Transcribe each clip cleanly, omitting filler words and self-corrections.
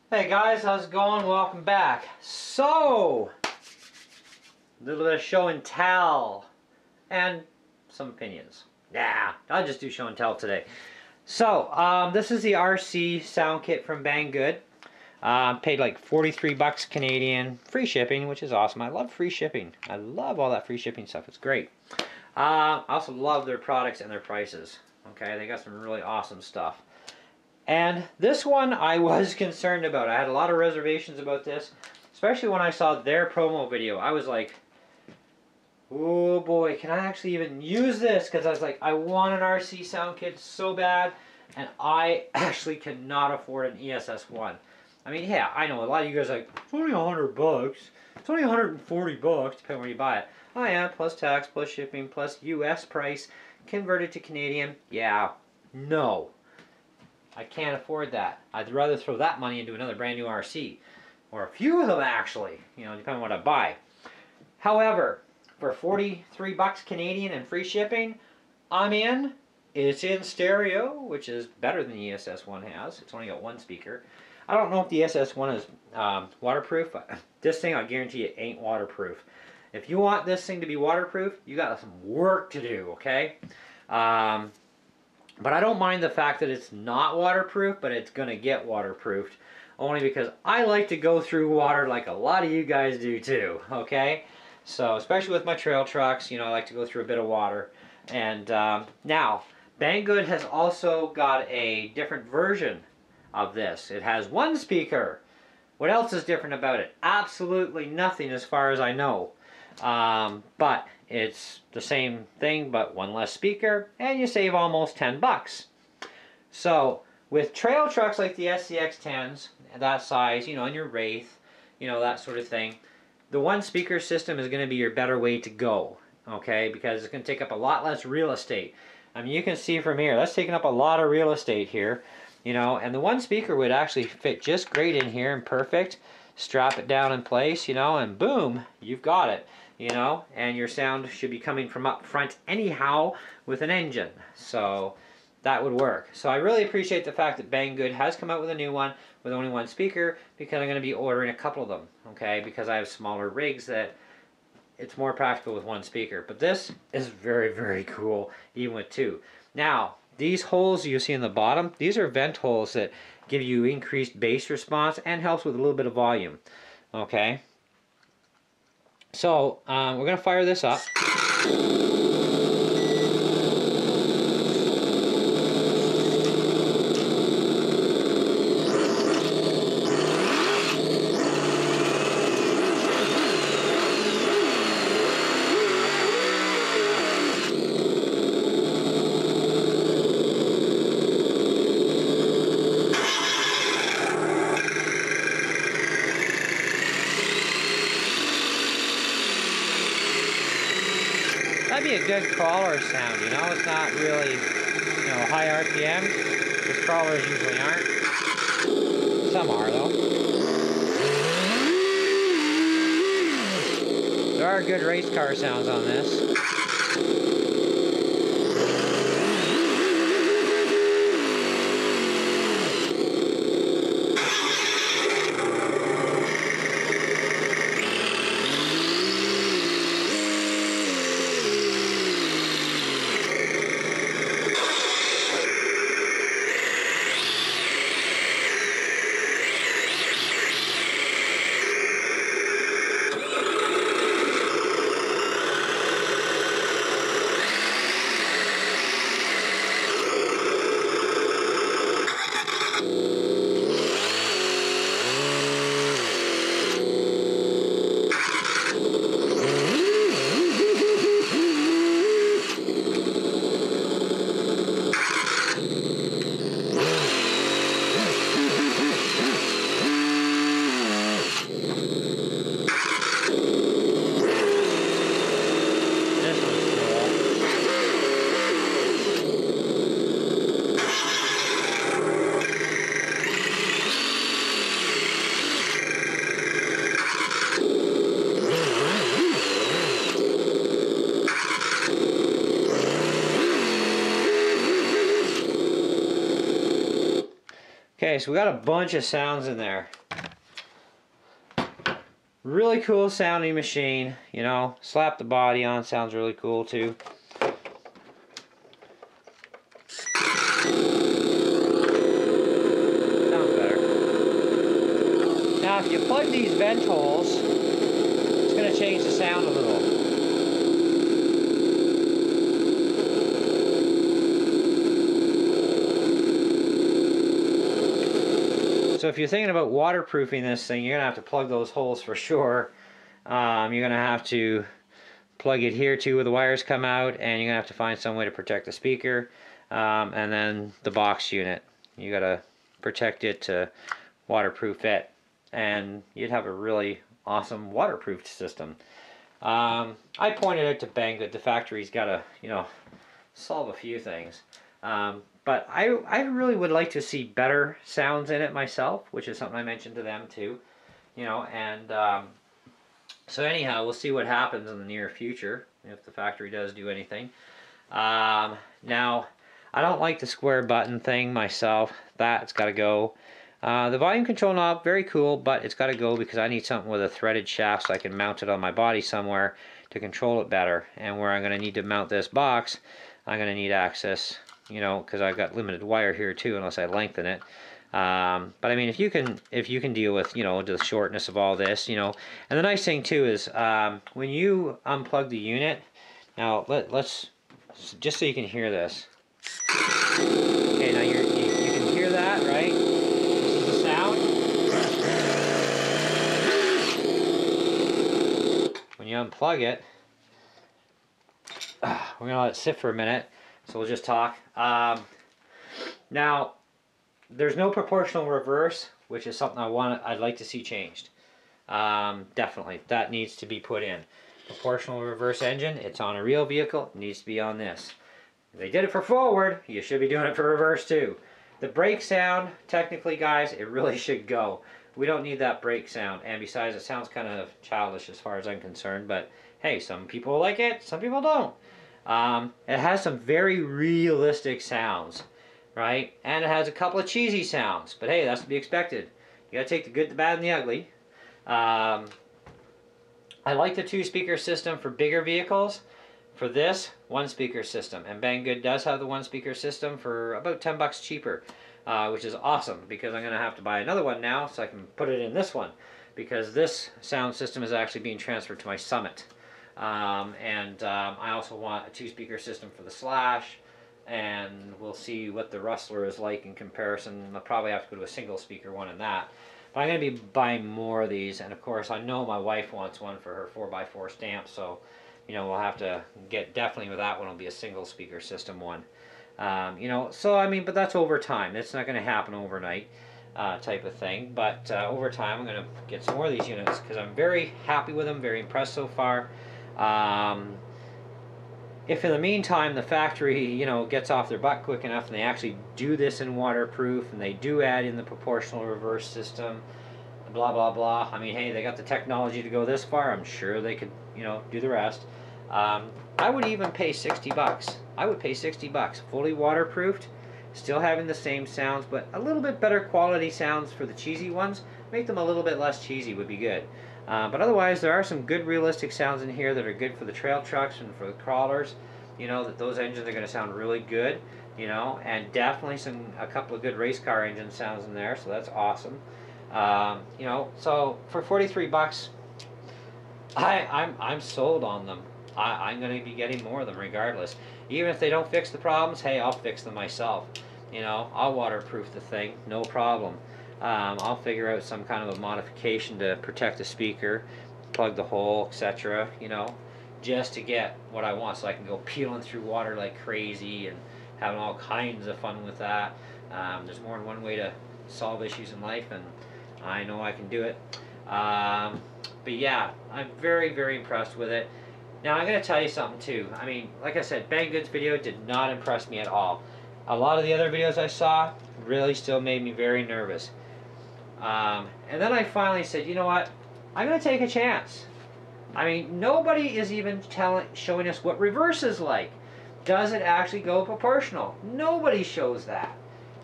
Hey guys, how's it going? Welcome back. So, a little bit of show and tell and some opinions. Yeah, I'll just do show and tell today. So, this is the RC sound kit from Banggood. Paid like 43 bucks Canadian, free shipping, which is awesome. I love free shipping. I love all that free shipping stuff. It's great. I also love their products and their prices. Okay, they got some really awesome stuff. And this one I was concerned about. I had a lot of reservations about this, especially when I saw their promo video. I was like, oh boy, can I actually even use this? Because I was like, I want an RC sound kit so bad, and I actually cannot afford an ESS1. I mean, yeah, I know a lot of you guys are like, it's only 100 bucks. It's only 140 bucks, depending where you buy it. Oh yeah, plus tax, plus shipping, plus US price, converted to Canadian. Yeah, no. I can't afford that. I'd rather throw that money into another brand new RC. Or a few of them actually, depending on what I buy. However, for 43 bucks Canadian and free shipping, I'm in. It's in stereo, which is better than the ESS1 has. It's only got one speaker. I don't know if the ESS1 is waterproof, but this thing I guarantee it ain't waterproof. If you want this thing to be waterproof, you got some work to do, okay? But I don't mind the fact that it's not waterproof, but it's going to get waterproofed. Only because I like to go through water like a lot of you guys do too, okay? So, especially with my trail trucks, I like to go through a bit of water. And now, Banggood has also got a different version of this. It has one speaker. What else is different about it? Absolutely nothing as far as I know. But it's the same thing, but one less speaker, and you save almost 10 bucks. So, with trail trucks like the SCX-10s, that size, and your Wraith, that sort of thing, the one speaker system is going to be your better way to go, okay? Because it's going to take up a lot less real estate. I mean, you can see from here, that's taking up a lot of real estate here, and the one speaker would actually fit just great in here and perfect. Strap it down in place, and boom, you've got it. And your sound should be coming from up front anyhow with an engine. So that would work. So I really appreciate the fact that Banggood has come out with a new one with only one speaker, because I'm going to be ordering a couple of them, okay? Because I have smaller rigs that it's more practical with one speaker. But this is very, very cool, even with two. Now, these holes you see in the bottom, these are vent holes that give you increased bass response and helps with a little bit of volume, okay? So, we're going to fire this up. That'd be a good crawler sound, It's not really, high RPM, because crawlers usually aren't. Some are, though. There are good race car sounds on this. Okay, so we got a bunch of sounds in there. Really cool sounding machine, you know. Slap the body on, sounds really cool too. Sounds better. Now if you plug these vent holes, it's going to change the sound a little. So if you're thinking about waterproofing this thing, you're going to have to plug those holes for sure. You're going to have to plug it here too where the wires come out, and you're going to have to find some way to protect the speaker. And then the box unit. You got to protect it to waterproof it. And you'd have a really awesome waterproofed system. I pointed out to Banggood, the factory's got to, you know, solve a few things. But I really would like to see better sounds in it myself, which is something I mentioned to them too. You know, and so anyhow, we'll see what happens in the near future, if the factory does do anything. Now, I don't like the square button thing myself. That's got to go. The volume control knob, very cool, but it's got to go because I need something with a threaded shaft so I can mount it on my body somewhere to control it better. And where I'm going to need to mount this box, I'm going to need access, you know, because I've got limited wire here too, unless I lengthen it. But I mean, if you can deal with, you know, the shortness of all this, you know. And the nice thing too is when you unplug the unit, now let's just so you can hear this. Okay, now you can hear that, right? This is the sound. When you unplug it, we're gonna let it sit for a minute, so we'll just talk. Now, there's no proportional reverse, which is something I'd like to see changed. Definitely, that needs to be put in. Proportional reverse engine, it's on a real vehicle, it needs to be on this. If they did it for forward, you should be doing it for reverse too. The brake sound, technically guys, it really should go. We don't need that brake sound, and besides it sounds kind of childish as far as I'm concerned, but hey, some people like it, some people don't. It has some very realistic sounds, right? And it has a couple of cheesy sounds, but hey, that's to be expected. You gotta take the good, the bad, and the ugly. I like the 2-speaker system for bigger vehicles. For this, 1-speaker system, and Banggood does have the 1-speaker system for about 10 bucks cheaper, which is awesome because I'm going to have to buy another one now so I can put it in this one, because this sound system is actually being transferred to my Summit. I also want a 2-speaker system for the Slash, and we'll see what the Rustler is like in comparison. I'll probably have to go to a single-speaker one in that. But I'm going to be buying more of these, and of course I know my wife wants one for her 4x4 stamp, so you know, we'll have to get definitely with that one. It'll be a single speaker system one. You know, so I mean, but that's over time. It's not going to happen overnight type of thing. But over time, I'm going to get some more of these units because I'm very happy with them, very impressed so far. If in the meantime the factory, you know, gets off their butt quick enough and they actually do this in waterproof and they do add in the proportional reverse system, blah blah blah. I mean, hey, they got the technology to go this far. I'm sure they could, you know, do the rest. I would even pay 60 bucks. I would pay 60 bucks, fully waterproofed, still having the same sounds, but a little bit better quality sounds for the cheesy ones. Make them a little bit less cheesy would be good. But otherwise, there are some good realistic sounds in here that are good for the trail trucks and for the crawlers. You know, that those engines are going to sound really good, you know, and definitely a couple of good race car engine sounds in there, so that's awesome. You know, so for 43 bucks, I'm sold on them. I'm going to be getting more of them regardless. Even if they don't fix the problems, hey, I'll fix them myself. You know, I'll waterproof the thing, no problem. I'll figure out some kind of a modification to protect the speaker, plug the hole, etc. You know, just to get what I want, so I can go peeling through water like crazy and having all kinds of fun with that. There's more than one way to solve issues in life, and I know I can do it. But yeah, I'm very, very impressed with it. Now I'm going to tell you something too. I mean, like I said, Banggood's video did not impress me at all. A lot of the other videos I saw really still made me very nervous. And then I finally said, you know what? I'm going to take a chance. I mean, nobody is even showing us what reverse is like. Does it actually go proportional? Nobody shows that.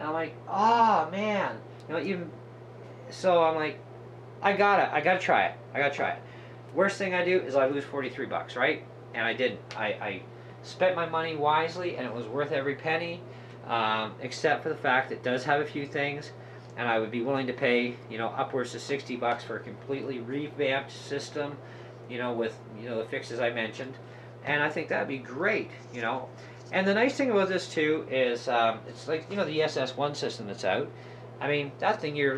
And I'm like, oh man, you know, even so, I'm like, I gotta try it. I gotta try it. Worst thing I do is I lose 43 bucks, right? And I didn't. I spent my money wisely, and it was worth every penny, except for the fact it does have a few things, and I would be willing to pay, you know, upwards to 60 bucks for a completely revamped system, you know, with, you know, the fixes I mentioned, and I think that'd be great, you know. And the nice thing about this too is it's like, you know, the SS1 system that's out. I mean, that thing you're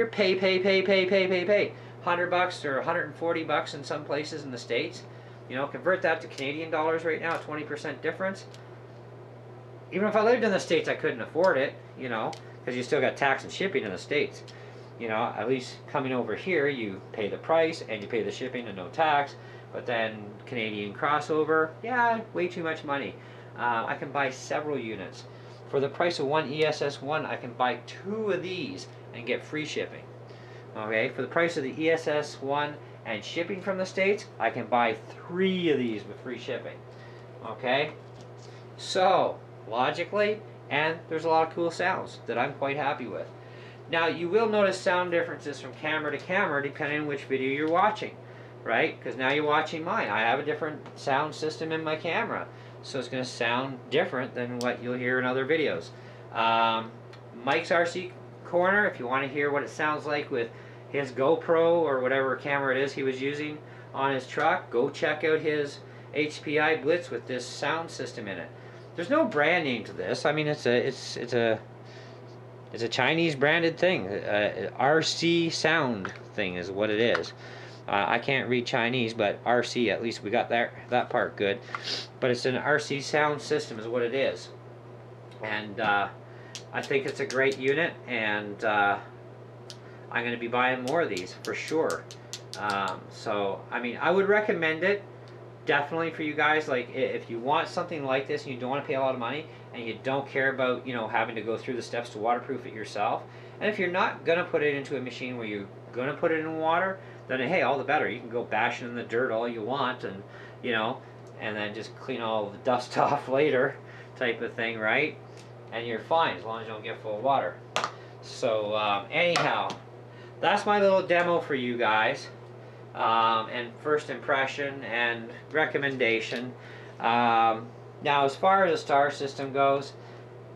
pay 100 bucks or 140 bucks in some places in the States. You know, convert that to Canadian dollars right now, 20% difference. Even if I lived in the States, I couldn't afford it, you know, because you still got tax and shipping in the States. You know, at least coming over here, you pay the price and you pay the shipping and no tax. But then Canadian crossover, yeah, way too much money. I can buy several units. For the price of one ESS1, I can buy 2 of these and get free shipping. Okay, for the price of the ESS1 and shipping from the States, I can buy 3 of these with free shipping. Okay, so logically, and there's a lot of cool sounds that I'm quite happy with. Now, you will notice sound differences from camera to camera depending on which video you're watching, right? Because now you're watching mine. I have a different sound system in my camera, so it's going to sound different than what you'll hear in other videos. Mike's RC Corner, if you want to hear what it sounds like with his GoPro or whatever camera it is he was using on his truck, go check out his HPI Blitz with this sound system in it. There's no brand name to this. I mean, it's a Chinese branded thing. RC sound thing is what it is. I can't read Chinese, but RC, at least we got that part good. But it's an RC sound system is what it is. And I think it's a great unit, and I'm going to be buying more of these for sure. So, I mean, I would recommend it definitely for you guys. Like, if you want something like this and you don't want to pay a lot of money and you don't care about, you know, having to go through the steps to waterproof it yourself, and if you're not going to put it into a machine where you're going to put it in water, then hey, all the better. You can go bashing in the dirt all you want, and, you know, and then just clean all the dust off later type of thing, right? And you're fine as long as you don't get full of water. So anyhow, that's my little demo for you guys, and first impression and recommendation. Now, as far as the star system goes,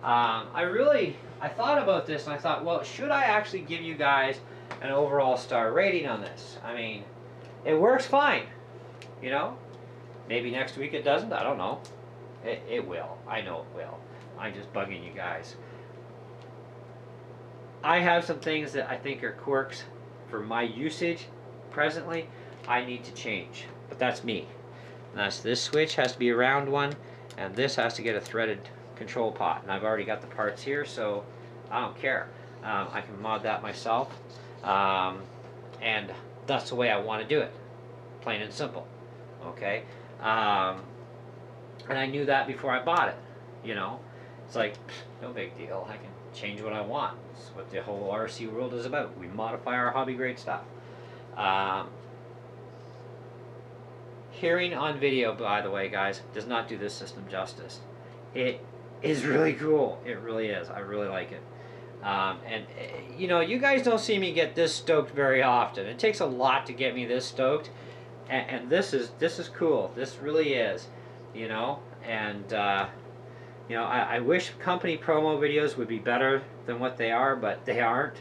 I thought about this and I thought, well, should I actually give you guys an overall star rating on this? I mean, it works fine, you know. Maybe next week it doesn't. I don't know. It will. I know it will. I'm just bugging you guys. I have some things that I think are quirks for my usage presently. I need to change, but that's me. And that's this switch has to be a round one, and this has to get a threaded control pot. And I've already got the parts here, so I don't care. I can mod that myself, and that's the way I want to do it, plain and simple. Okay, and I knew that before I bought it. You know, it's like no big deal. I can change what I want. It's what the whole RC world is about. We modify our hobby grade stuff. Hearing on video, by the way, guys, does not do this system justice. It is really cool. It really is. I really like it. And you know, you guys don't see me get this stoked very often. It takes a lot to get me this stoked, and this is cool. This really is, you know. And you know, I wish company promo videos would be better than what they are, but they aren't,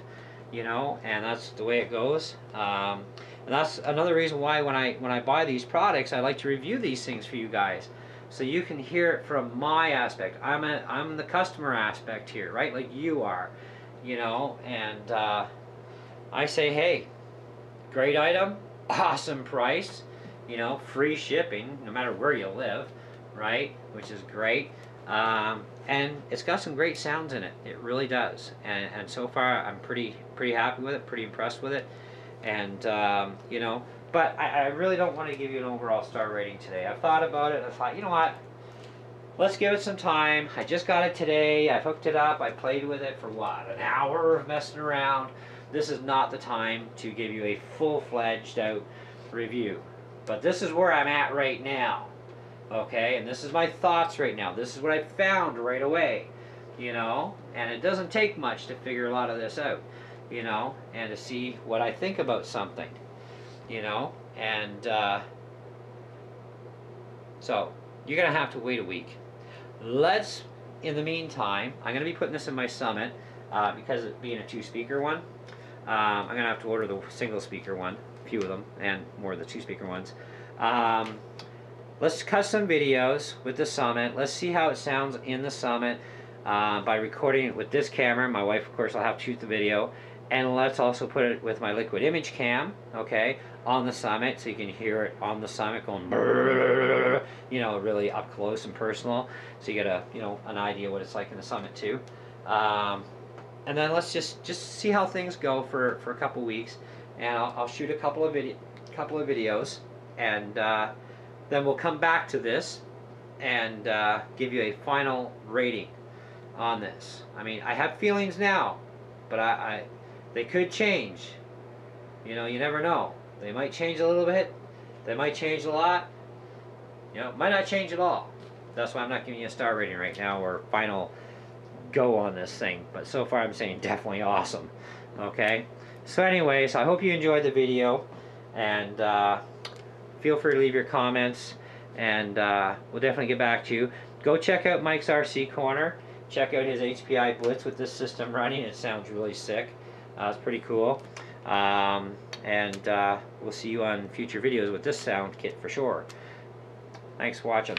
you know, and that's the way it goes. And that's another reason why when I buy these products, I like to review these things for you guys, so you can hear it from my aspect. I'm the customer aspect here, right? Like you are, you know. And I say, hey, great item, awesome price, you know, free shipping no matter where you live, right? Which is great. And it's got some great sounds in it. It really does. And so far, I'm pretty happy with it, pretty impressed with it. And, you know, but I really don't want to give you an overall star rating today. I've thought about it. I thought, you know what? Let's give it some time. I just got it today. I've hooked it up. I played with it for, what, an hour of messing around. This is not the time to give you a full-fledged out review. But this is where I'm at right now. Okay, and this is my thoughts right now. This is what I found right away. you know, and it doesn't take much to figure a lot of this out, you know, and to see what I think about something, you know, and so you're gonna have to wait a week. Let's, in the meantime, I'm gonna be putting this in my Summit because it being a 2-speaker one. I'm gonna have to order the single speaker one, a few of them, and more of the 2-speaker ones. Let's cut some videos with the Summit. Let's see how it sounds in the Summit by recording it with this camera. My wife, of course, will have to shoot the video. And let's also put it with my liquid image cam, okay, on the Summit, so you can hear it on the Summit going, brrr, you know, really up close and personal. So you get a, you know, an idea what it's like in the Summit too. And then let's just see how things go for a couple weeks, and I'll shoot a couple of videos, and then we'll come back to this and give you a final rating on this. I mean, I have feelings now, but they could change. You know, you never know. They might change a little bit. They might change a lot. You know, might not change at all. That's why I'm not giving you a star rating right now or final go on this thing. But so far I'm saying definitely awesome. Okay? So anyways, I hope you enjoyed the video. And feel free to leave your comments. And we'll definitely get back to you. Go check out Mike's RC Corner. Check out his HPI Blitz with this system running. It sounds really sick. It's pretty cool. And we'll see you on future videos with this sound kit for sure. Thanks for watching.